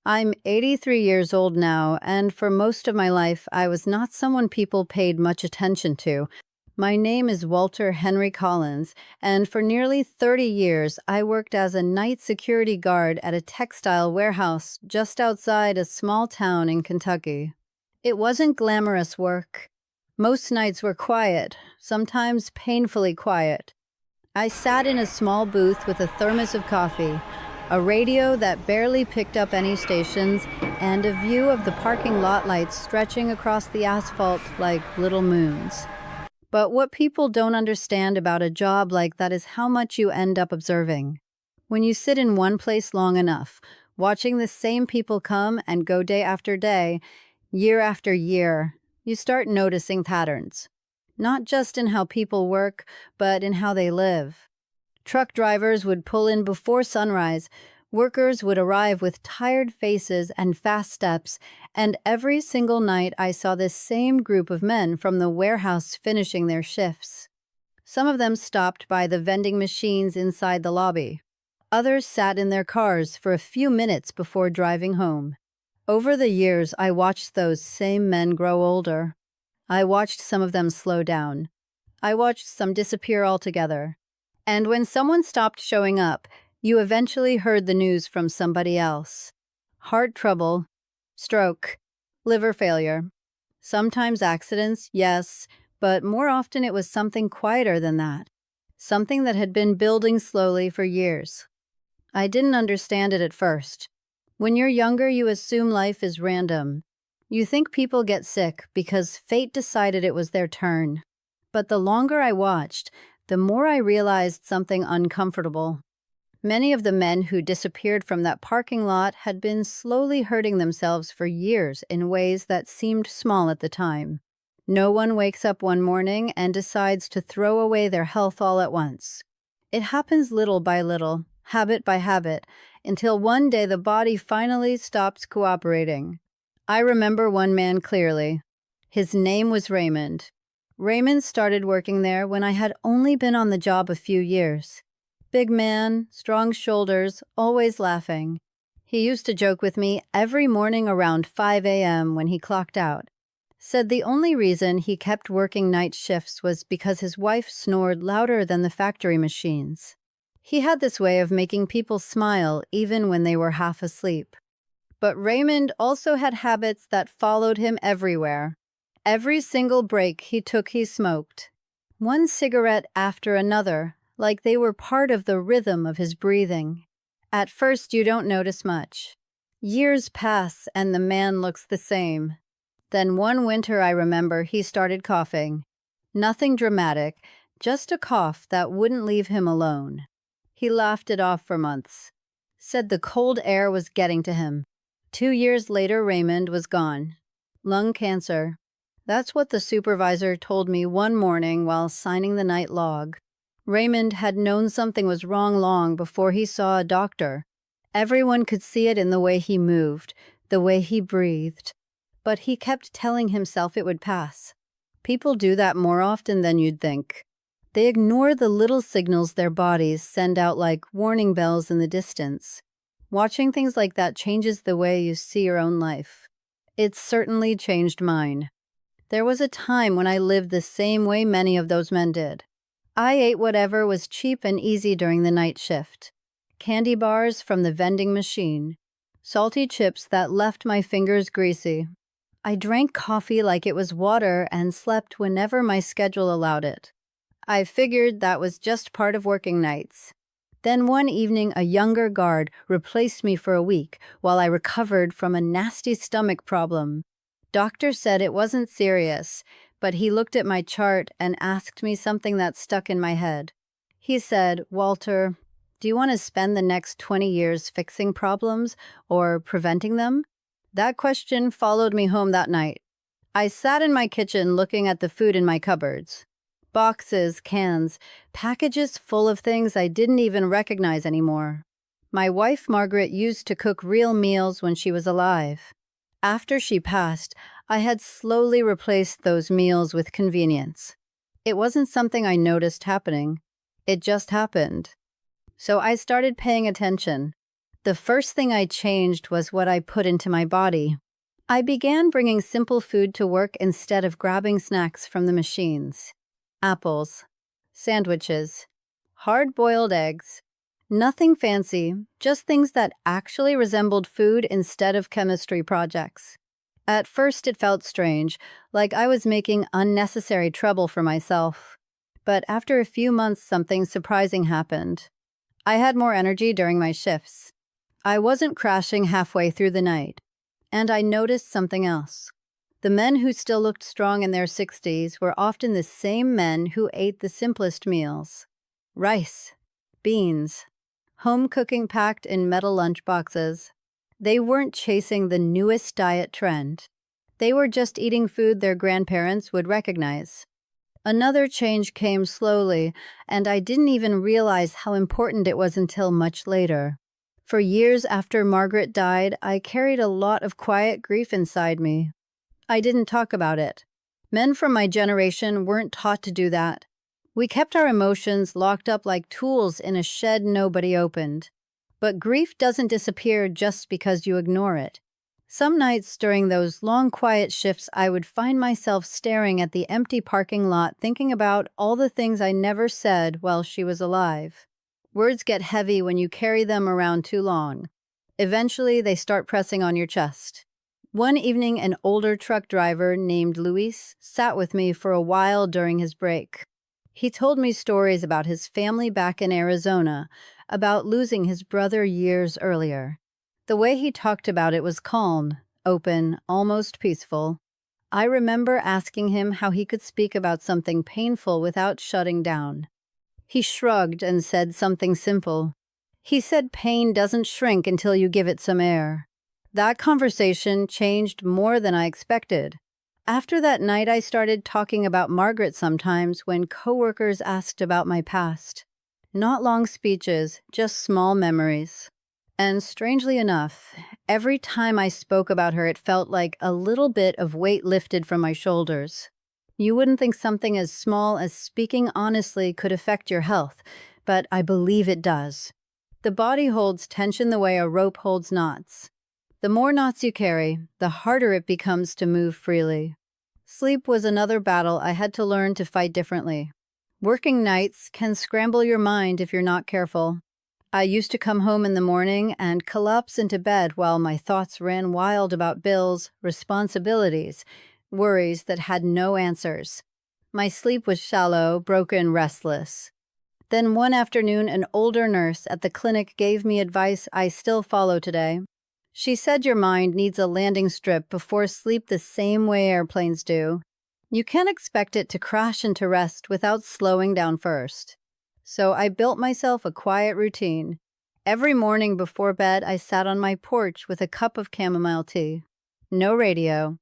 I'm 83 years old now, and for most of my life, I was not someone people paid much attention to. My name is Walter Henry Collins, and for nearly 30 years, I worked as a night security guard at a textile warehouse just outside a small town in Kentucky. It wasn't glamorous work. Most nights were quiet, sometimes painfully quiet. I sat in a small booth with a thermos of coffee, a radio that barely picked up any stations, and a view of the parking lot lights stretching across the asphalt like little moons. But what people don't understand about a job like that is how much you end up observing. When you sit in one place long enough, watching the same people come and go day after day, year after year, you start noticing patterns. Not just in how people work, but in how they live. Truck drivers would pull in before sunrise, workers would arrive with tired faces and fast steps, and every single night I saw this same group of men from the warehouse finishing their shifts. Some of them stopped by the vending machines inside the lobby. Others sat in their cars for a few minutes before driving home. Over the years, I watched those same men grow older. I watched some of them slow down. I watched some disappear altogether. And when someone stopped showing up, you eventually heard the news from somebody else. Heart trouble, stroke, liver failure. Sometimes accidents, yes, but more often it was something quieter than that. Something that had been building slowly for years. I didn't understand it at first. When you're younger, you assume life is random. You think people get sick because fate decided it was their turn. But the longer I watched, the more I realized something uncomfortable. Many of the men who disappeared from that parking lot had been slowly hurting themselves for years in ways that seemed small at the time. No one wakes up one morning and decides to throw away their health all at once. It happens little by little, habit by habit, until one day the body finally stops cooperating. I remember one man clearly. His name was Raymond. Raymond started working there when I had only been on the job a few years. Big man, strong shoulders, always laughing. He used to joke with me every morning around 5 a.m. when he clocked out. Said the only reason he kept working night shifts was because his wife snored louder than the factory machines. He had this way of making people smile even when they were half asleep. But Raymond also had habits that followed him everywhere. Every single break he took, he smoked. One cigarette after another, like they were part of the rhythm of his breathing. At first, you don't notice much. Years pass and the man looks the same. Then one winter, I remember, he started coughing. Nothing dramatic, just a cough that wouldn't leave him alone. He laughed it off for months. Said the cold air was getting to him. 2 years later, Raymond was gone. Lung cancer. That's what the supervisor told me one morning while signing the night log. Raymond had known something was wrong long before he saw a doctor. Everyone could see it in the way he moved, the way he breathed. But he kept telling himself it would pass. People do that more often than you'd think. They ignore the little signals their bodies send out like warning bells in the distance. Watching things like that changes the way you see your own life. It certainly changed mine. There was a time when I lived the same way many of those men did. I ate whatever was cheap and easy during the night shift. Candy bars from the vending machine. Salty chips that left my fingers greasy. I drank coffee like it was water and slept whenever my schedule allowed it. I figured that was just part of working nights. Then one evening, a younger guard replaced me for a week while I recovered from a nasty stomach problem. Doctor said it wasn't serious, but he looked at my chart and asked me something that stuck in my head. He said, "Walter, do you want to spend the next 20 years fixing problems or preventing them?" That question followed me home that night. I sat in my kitchen looking at the food in my cupboards. Boxes, cans, packages full of things I didn't even recognize anymore. My wife, Margaret, used to cook real meals when she was alive. After she passed, I had slowly replaced those meals with convenience. It wasn't something I noticed happening. It just happened. So I started paying attention. The first thing I changed was what I put into my body. I began bringing simple food to work instead of grabbing snacks from the machines. Apples, sandwiches, hard-boiled eggs. Nothing fancy, just things that actually resembled food instead of chemistry projects. At first it felt strange, like I was making unnecessary trouble for myself. But after a few months, something surprising happened. I had more energy during my shifts. I wasn't crashing halfway through the night. And I noticed something else. The men who still looked strong in their 60s were often the same men who ate the simplest meals. Rice, beans, home cooking packed in metal lunchboxes. They weren't chasing the newest diet trend. They were just eating food their grandparents would recognize. Another change came slowly, and I didn't even realize how important it was until much later. For years after Margaret died, I carried a lot of quiet grief inside me. I didn't talk about it. Men from my generation weren't taught to do that. We kept our emotions locked up like tools in a shed nobody opened. But grief doesn't disappear just because you ignore it. Some nights during those long quiet shifts, I would find myself staring at the empty parking lot thinking about all the things I never said while she was alive. Words get heavy when you carry them around too long. Eventually, they start pressing on your chest. One evening, an older truck driver named Luis sat with me for a while during his break. He told me stories about his family back in Arizona, about losing his brother years earlier. The way he talked about it was calm, open, almost peaceful. I remember asking him how he could speak about something painful without shutting down. He shrugged and said something simple. He said pain doesn't shrink until you give it some air. That conversation changed more than I expected. After that night, I started talking about Margaret sometimes when coworkers asked about my past. Not long speeches, just small memories. And strangely enough, every time I spoke about her, it felt like a little bit of weight lifted from my shoulders. You wouldn't think something as small as speaking honestly could affect your health, but I believe it does. The body holds tension the way a rope holds knots. The more knots you carry, the harder it becomes to move freely. Sleep was another battle I had to learn to fight differently. Working nights can scramble your mind if you're not careful. I used to come home in the morning and collapse into bed while my thoughts ran wild about bills, responsibilities, worries that had no answers. My sleep was shallow, broken, restless. Then one afternoon, an older nurse at the clinic gave me advice I still follow today. She said your mind needs a landing strip before sleep the same way airplanes do. You can't expect it to crash into rest without slowing down first. So I built myself a quiet routine. Every morning before bed, I sat on my porch with a cup of chamomile tea. No radio,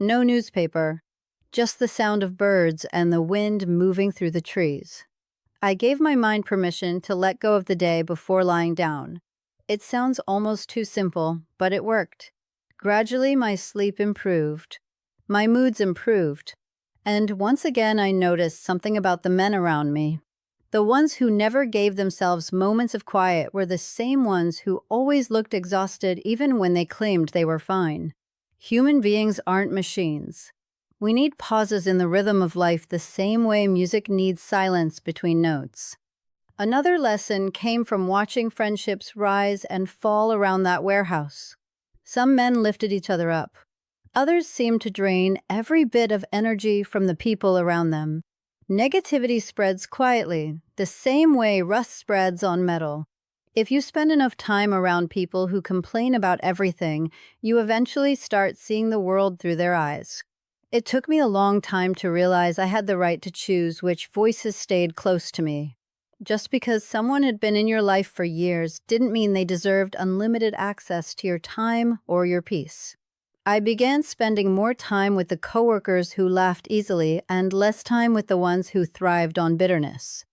no newspaper, just the sound of birds and the wind moving through the trees. I gave my mind permission to let go of the day before lying down. It sounds almost too simple, but it worked. Gradually, my sleep improved. My moods improved. And once again, I noticed something about the men around me. The ones who never gave themselves moments of quiet were the same ones who always looked exhausted even when they claimed they were fine. Human beings aren't machines. We need pauses in the rhythm of life the same way music needs silence between notes. Another lesson came from watching friendships rise and fall around that warehouse. Some men lifted each other up. Others seemed to drain every bit of energy from the people around them. Negativity spreads quietly, the same way rust spreads on metal. If you spend enough time around people who complain about everything, you eventually start seeing the world through their eyes. It took me a long time to realize I had the right to choose which voices stayed close to me. Just because someone had been in your life for years didn't mean they deserved unlimited access to your time or your peace. I began spending more time with the coworkers who laughed easily and less time with the ones who thrived on bitterness.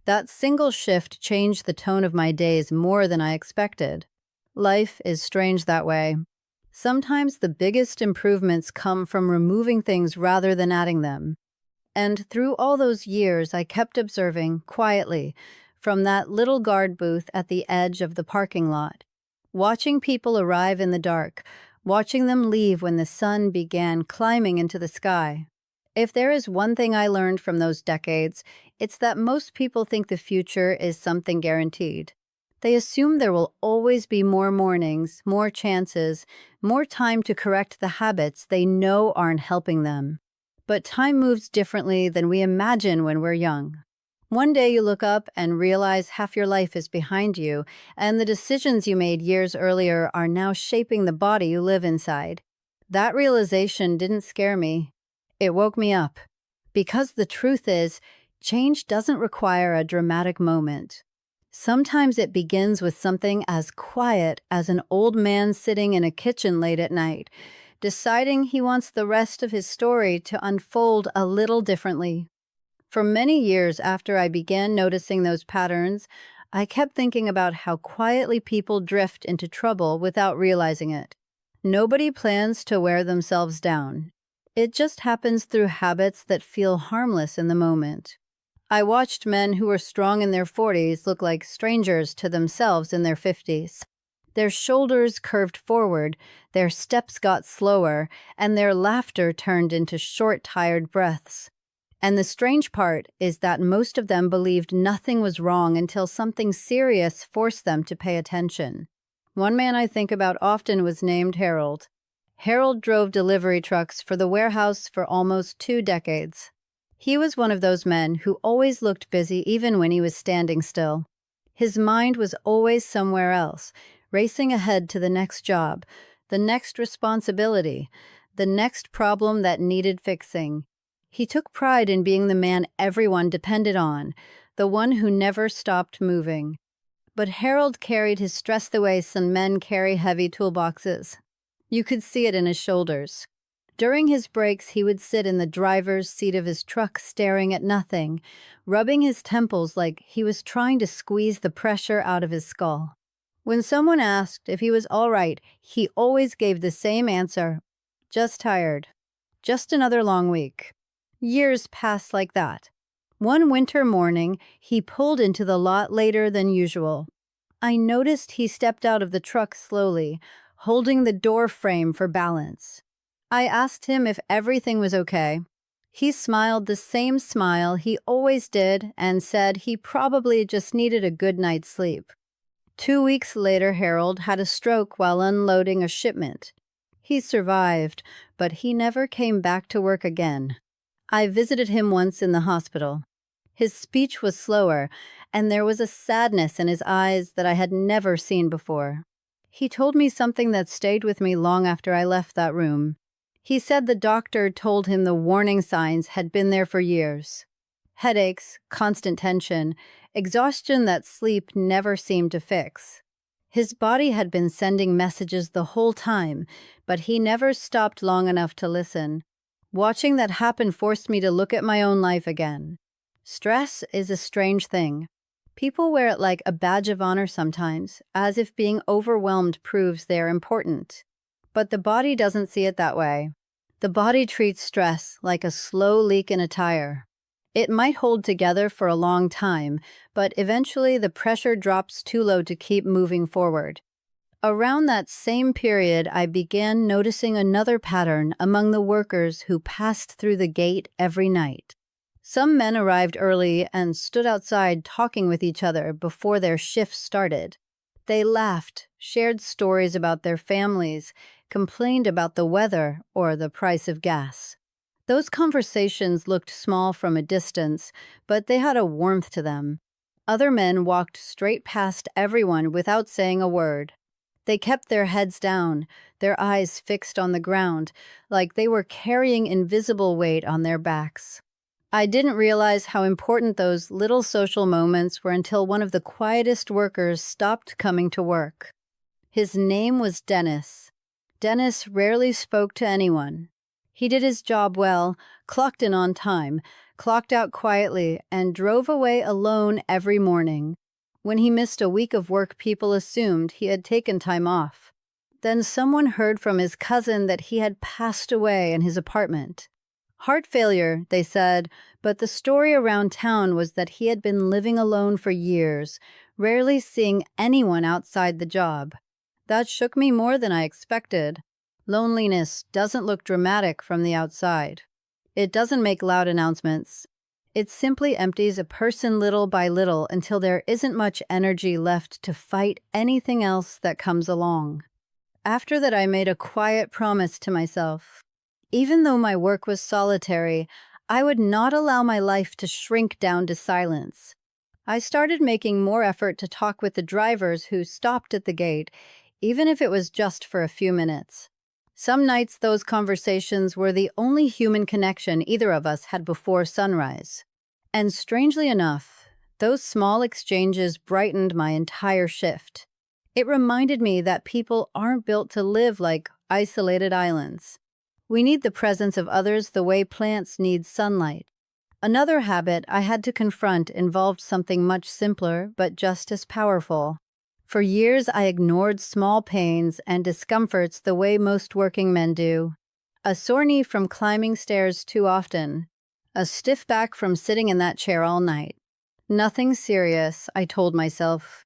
That single shift changed the tone of my days more than I expected. Life is strange that way. Sometimes the biggest improvements come from removing things rather than adding them. And through all those years, I kept observing, quietly, from that little guard booth at the edge of the parking lot. Watching people arrive in the dark, watching them leave when the sun began climbing into the sky. If there is one thing I learned from those decades, it's that most people think the future is something guaranteed. They assume there will always be more mornings, more chances, more time to correct the habits they know aren't helping them. But time moves differently than we imagine when we're young. One day you look up and realize half your life is behind you, and the decisions you made years earlier are now shaping the body you live inside. That realization didn't scare me. It woke me up. Because the truth is, change doesn't require a dramatic moment. Sometimes it begins with something as quiet as an old man sitting in a kitchen late at night, deciding he wants the rest of his story to unfold a little differently. For many years after I began noticing those patterns, I kept thinking about how quietly people drift into trouble without realizing it. Nobody plans to wear themselves down. It just happens through habits that feel harmless in the moment. I watched men who were strong in their 40s look like strangers to themselves in their 50s. Their shoulders curved forward, their steps got slower, and their laughter turned into short, tired breaths. And the strange part is that most of them believed nothing was wrong until something serious forced them to pay attention. One man I think about often was named Harold. Harold drove delivery trucks for the warehouse for almost 2 decades. He was one of those men who always looked busy even when he was standing still. His mind was always somewhere else, racing ahead to the next job, the next responsibility, the next problem that needed fixing. He took pride in being the man everyone depended on, the one who never stopped moving. But Harold carried his stress the way some men carry heavy toolboxes. You could see it in his shoulders. During his breaks, he would sit in the driver's seat of his truck staring at nothing, rubbing his temples like he was trying to squeeze the pressure out of his skull. When someone asked if he was all right, he always gave the same answer: just tired. Just another long week. Years passed like that. One winter morning, he pulled into the lot later than usual. I noticed he stepped out of the truck slowly, holding the door frame for balance. I asked him if everything was okay. He smiled the same smile he always did and said he probably just needed a good night's sleep. 2 weeks later, Harold had a stroke while unloading a shipment. He survived, but he never came back to work again. I visited him once in the hospital. His speech was slower, and there was a sadness in his eyes that I had never seen before. He told me something that stayed with me long after I left that room. He said the doctor told him the warning signs had been there for years. Headaches, constant tension, exhaustion that sleep never seemed to fix. His body had been sending messages the whole time, but he never stopped long enough to listen. Watching that happen forced me to look at my own life again. Stress is a strange thing. People wear it like a badge of honor sometimes, as if being overwhelmed proves they're important. But the body doesn't see it that way. The body treats stress like a slow leak in a tire. It might hold together for a long time, but eventually the pressure drops too low to keep moving forward. Around that same period, I began noticing another pattern among the workers who passed through the gate every night. Some men arrived early and stood outside talking with each other before their shift started. They laughed, shared stories about their families, complained about the weather or the price of gas. Those conversations looked small from a distance, but they had a warmth to them. Other men walked straight past everyone without saying a word. They kept their heads down, their eyes fixed on the ground, like they were carrying invisible weight on their backs. I didn't realize how important those little social moments were until one of the quietest workers stopped coming to work. His name was Dennis. Dennis rarely spoke to anyone. He did his job well, clocked in on time, clocked out quietly, and drove away alone every morning. When he missed a week of work, people assumed he had taken time off. Then someone heard from his cousin that he had passed away in his apartment. Heart failure, they said, but the story around town was that he had been living alone for years, rarely seeing anyone outside the job. That shook me more than I expected. Loneliness doesn't look dramatic from the outside. It doesn't make loud announcements. It simply empties a person little by little until there isn't much energy left to fight anything else that comes along. After that, I made a quiet promise to myself. Even though my work was solitary, I would not allow my life to shrink down to silence. I started making more effort to talk with the drivers who stopped at the gate, even if it was just for a few minutes. Some nights, those conversations were the only human connection either of us had before sunrise. And strangely enough, those small exchanges brightened my entire shift. It reminded me that people aren't built to live like isolated islands. We need the presence of others the way plants need sunlight. Another habit I had to confront involved something much simpler but just as powerful. For years, I ignored small pains and discomforts the way most working men do. A sore knee from climbing stairs too often. A stiff back from sitting in that chair all night. Nothing serious, I told myself.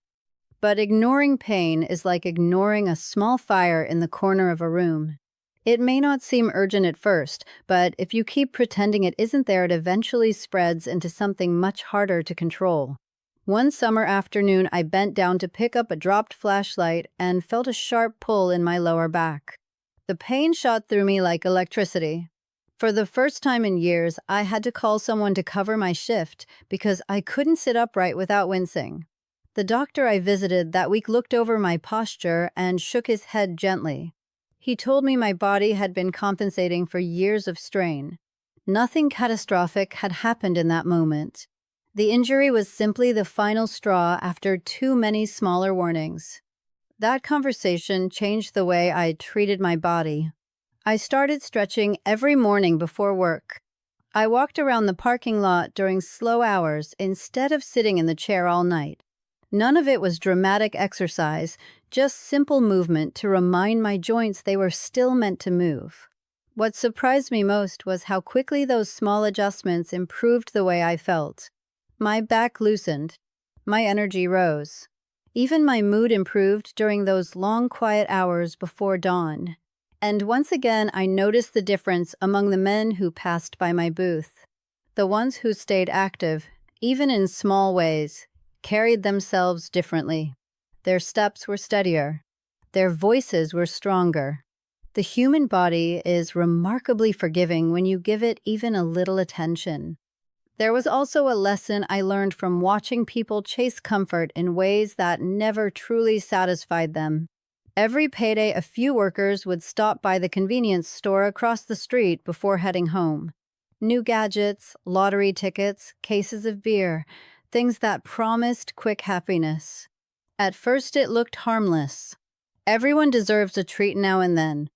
But ignoring pain is like ignoring a small fire in the corner of a room. It may not seem urgent at first, but if you keep pretending it isn't there, it eventually spreads into something much harder to control. One summer afternoon, I bent down to pick up a dropped flashlight and felt a sharp pull in my lower back. The pain shot through me like electricity. For the first time in years, I had to call someone to cover my shift because I couldn't sit upright without wincing. The doctor I visited that week looked over my posture and shook his head gently. He told me my body had been compensating for years of strain. Nothing catastrophic had happened in that moment. The injury was simply the final straw after too many smaller warnings. That conversation changed the way I treated my body. I started stretching every morning before work. I walked around the parking lot during slow hours instead of sitting in the chair all night. None of it was dramatic exercise, just simple movement to remind my joints they were still meant to move. What surprised me most was how quickly those small adjustments improved the way I felt. My back loosened. My energy rose. Even my mood improved during those long, quiet hours before dawn. And once again, I noticed the difference among the men who passed by my booth. The ones who stayed active, even in small ways, carried themselves differently. Their steps were steadier. Their voices were stronger. The human body is remarkably forgiving when you give it even a little attention. There was also a lesson I learned from watching people chase comfort in ways that never truly satisfied them. Every payday, a few workers would stop by the convenience store across the street before heading home. New gadgets, lottery tickets, cases of beer, things that promised quick happiness. At first it looked harmless. Everyone deserves a treat now and then.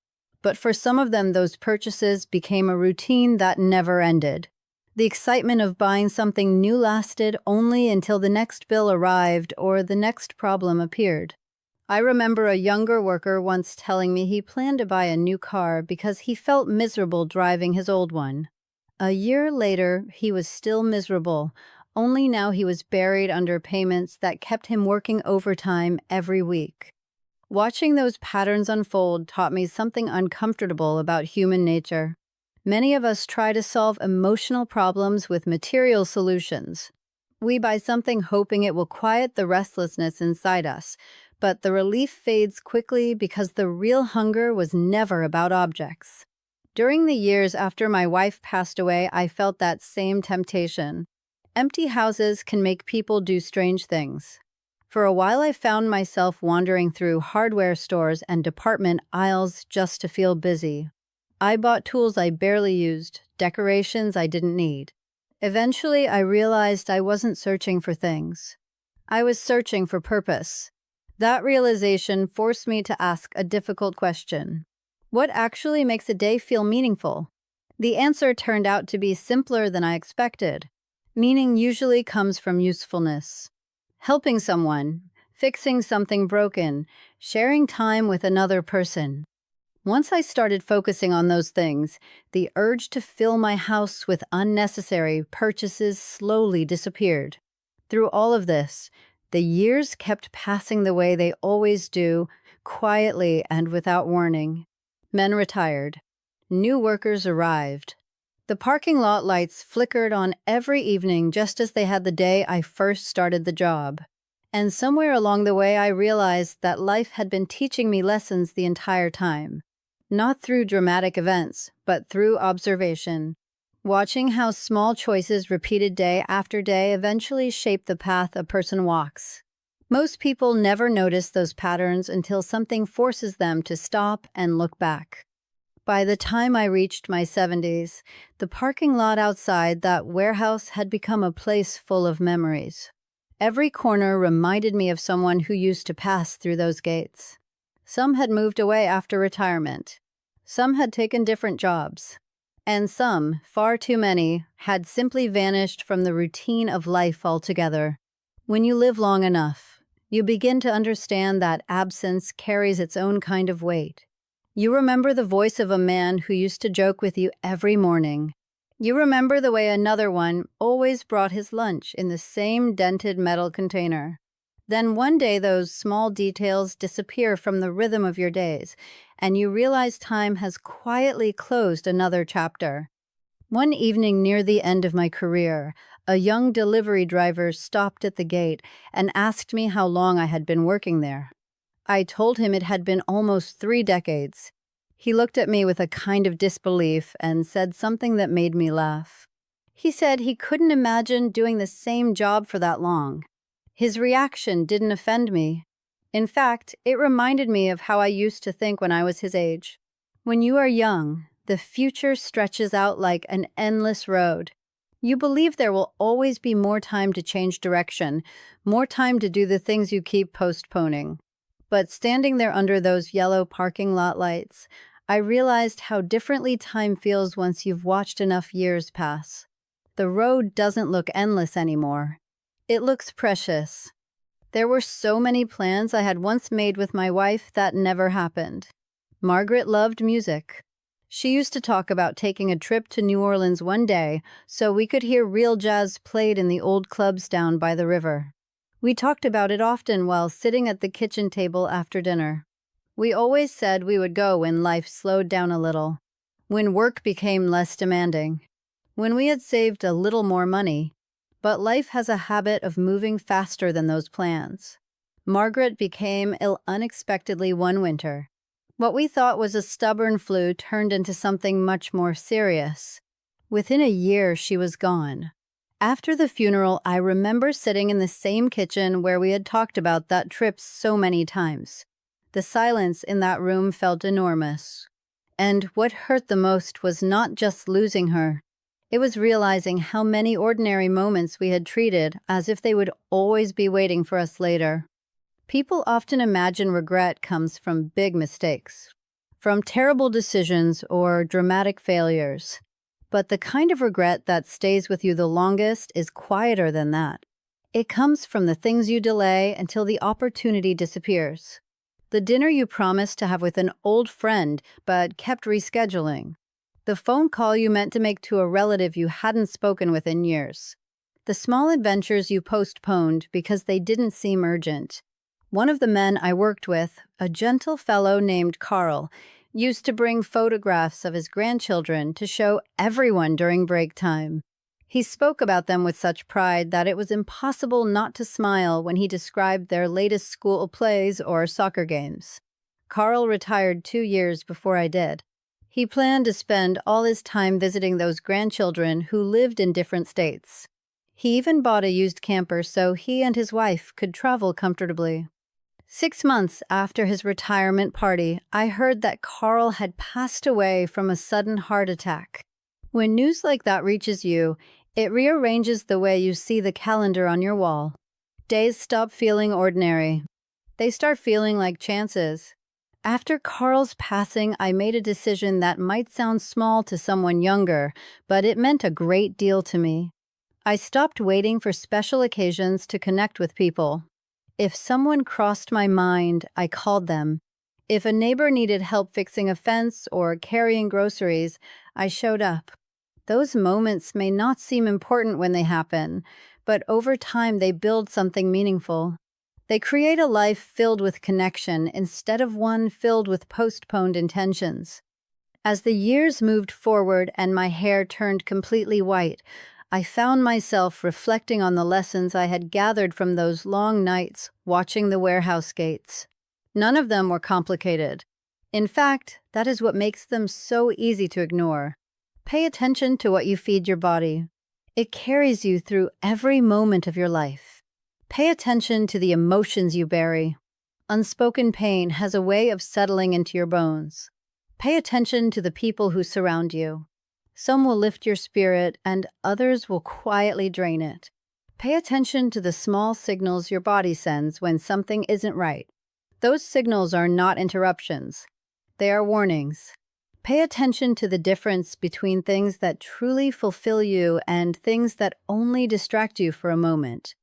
But for some of them, those purchases became a routine that never ended. The excitement of buying something new lasted only until the next bill arrived or the next problem appeared. I remember a younger worker once telling me he planned to buy a new car because he felt miserable driving his old one. A year later, he was still miserable, only now he was buried under payments that kept him working overtime every week. Watching those patterns unfold taught me something uncomfortable about human nature. Many of us try to solve emotional problems with material solutions. We buy something hoping it will quiet the restlessness inside us, but the relief fades quickly because the real hunger was never about objects. During the years after my wife passed away, I felt that same temptation. Empty houses can make people do strange things. For a while, I found myself wandering through hardware stores and department aisles just to feel busy. I bought tools I barely used, decorations I didn't need. Eventually, I realized I wasn't searching for things. I was searching for purpose. That realization forced me to ask a difficult question. What actually makes a day feel meaningful? The answer turned out to be simpler than I expected. Meaning usually comes from usefulness. Helping someone, fixing something broken, sharing time with another person. Once I started focusing on those things, the urge to fill my house with unnecessary purchases slowly disappeared. Through all of this, the years kept passing the way they always do, quietly and without warning. Men retired. New workers arrived. The parking lot lights flickered on every evening just as they had the day I first started the job. And somewhere along the way, I realized that life had been teaching me lessons the entire time. Not through dramatic events, but through observation. Watching how small choices repeated day after day eventually shape the path a person walks. Most people never notice those patterns until something forces them to stop and look back. By the time I reached my 70s, the parking lot outside that warehouse had become a place full of memories. Every corner reminded me of someone who used to pass through those gates. Some had moved away after retirement. Some had taken different jobs. And some, far too many, had simply vanished from the routine of life altogether. When you live long enough, you begin to understand that absence carries its own kind of weight. You remember the voice of a man who used to joke with you every morning. You remember the way another one always brought his lunch in the same dented metal container. Then one day those small details disappear from the rhythm of your days, and you realize time has quietly closed another chapter. One evening near the end of my career, a young delivery driver stopped at the gate and asked me how long I had been working there. I told him it had been almost 3 decades. He looked at me with a kind of disbelief and said something that made me laugh. He said he couldn't imagine doing the same job for that long. His reaction didn't offend me. In fact, it reminded me of how I used to think when I was his age. When you are young, the future stretches out like an endless road. You believe there will always be more time to change direction, more time to do the things you keep postponing. But standing there under those yellow parking lot lights, I realized how differently time feels once you've watched enough years pass. The road doesn't look endless anymore. It looks precious. There were so many plans I had once made with my wife that never happened. Margaret loved music. She used to talk about taking a trip to New Orleans one day so we could hear real jazz played in the old clubs down by the river. We talked about it often while sitting at the kitchen table after dinner. We always said we would go when life slowed down a little, when work became less demanding, when we had saved a little more money. But life has a habit of moving faster than those plans. Margaret became ill unexpectedly one winter. What we thought was a stubborn flu turned into something much more serious. Within a year, she was gone. After the funeral, I remember sitting in the same kitchen where we had talked about that trip so many times. The silence in that room felt enormous. And what hurt the most was not just losing her. It was realizing how many ordinary moments we had treated as if they would always be waiting for us later. People often imagine regret comes from big mistakes, from terrible decisions or dramatic failures. But the kind of regret that stays with you the longest is quieter than that. It comes from the things you delay until the opportunity disappears. The dinner you promised to have with an old friend but kept rescheduling. The phone call you meant to make to a relative you hadn't spoken with in years. The small adventures you postponed because they didn't seem urgent. One of the men I worked with, a gentle fellow named Carl, used to bring photographs of his grandchildren to show everyone during break time. He spoke about them with such pride that it was impossible not to smile when he described their latest school plays or soccer games. Carl retired 2 years before I did. He planned to spend all his time visiting those grandchildren who lived in different states. He even bought a used camper so he and his wife could travel comfortably. 6 months after his retirement party, I heard that Carl had passed away from a sudden heart attack. When news like that reaches you, it rearranges the way you see the calendar on your wall. Days stop feeling ordinary. They start feeling like chances. After Carl's passing, I made a decision that might sound small to someone younger, but it meant a great deal to me. I stopped waiting for special occasions to connect with people. If someone crossed my mind, I called them. If a neighbor needed help fixing a fence or carrying groceries, I showed up. Those moments may not seem important when they happen, but over time they build something meaningful. They create a life filled with connection instead of one filled with postponed intentions. As the years moved forward and my hair turned completely white, I found myself reflecting on the lessons I had gathered from those long nights watching the warehouse gates. None of them were complicated. In fact, that is what makes them so easy to ignore. Pay attention to what you feed your body. It carries you through every moment of your life. Pay attention to the emotions you bury. Unspoken pain has a way of settling into your bones. Pay attention to the people who surround you. Some will lift your spirit and others will quietly drain it. Pay attention to the small signals your body sends when something isn't right. Those signals are not interruptions. They are warnings. Pay attention to the difference between things that truly fulfill you and things that only distract you for a moment.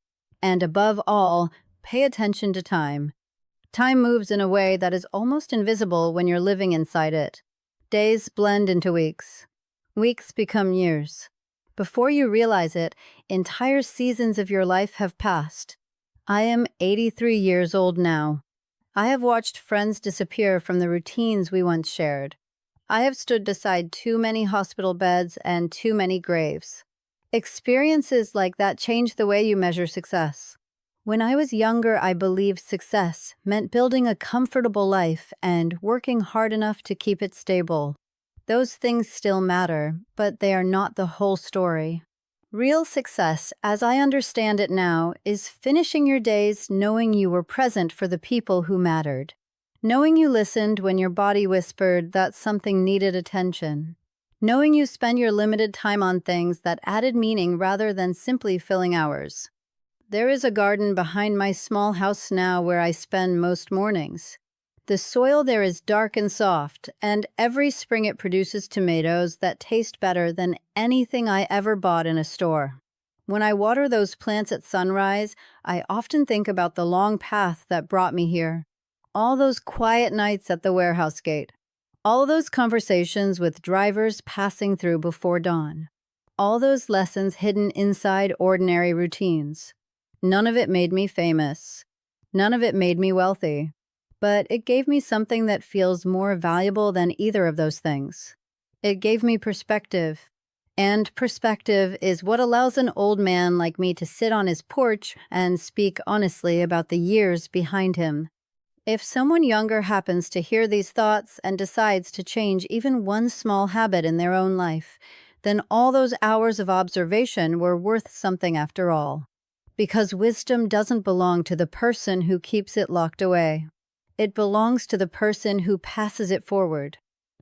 And above all, pay attention to time. Time moves in a way that is almost invisible when you're living inside it. Days blend into weeks. Weeks become years. Before you realize it, entire seasons of your life have passed. I am 83 years old now. I have watched friends disappear from the routines we once shared. I have stood beside too many hospital beds and too many graves. Experiences like that change the way you measure success. When I was younger, I believed success meant building a comfortable life and working hard enough to keep it stable. Those things still matter, but they are not the whole story. Real success, as I understand it now, is finishing your days knowing you were present for the people who mattered. Knowing you listened when your body whispered that something needed attention. Knowing you spent your limited time on things that added meaning rather than simply filling hours. There is a garden behind my small house now where I spend most mornings. The soil there is dark and soft, and every spring it produces tomatoes that taste better than anything I ever bought in a store. When I water those plants at sunrise, I often think about the long path that brought me here. All those quiet nights at the warehouse gate. All those conversations with drivers passing through before dawn. All those lessons hidden inside ordinary routines. None of it made me famous. None of it made me wealthy. But it gave me something that feels more valuable than either of those things. It gave me perspective. And perspective is what allows an old man like me to sit on his porch and speak honestly about the years behind him. If someone younger happens to hear these thoughts and decides to change even one small habit in their own life, then all those hours of observation were worth something after all. Because wisdom doesn't belong to the person who keeps it locked away. It belongs to the person who passes it forward.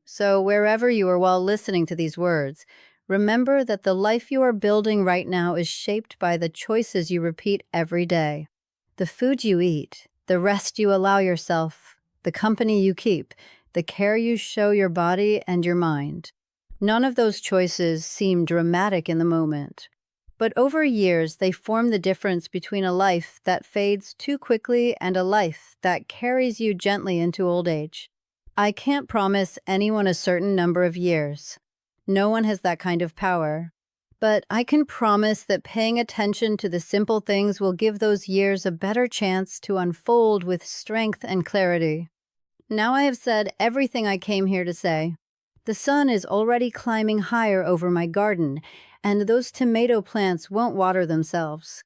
So wherever you are while listening to these words, remember that the life you are building right now is shaped by the choices you repeat every day. The food you eat, the rest you allow yourself, the company you keep, the care you show your body and your mind. None of those choices seem dramatic in the moment. But over years, they form the difference between a life that fades too quickly and a life that carries you gently into old age. I can't promise anyone a certain number of years. No one has that kind of power. But I can promise that paying attention to the simple things will give those years a better chance to unfold with strength and clarity. Now I have said everything I came here to say. The sun is already climbing higher over my garden, and those tomato plants won't water themselves.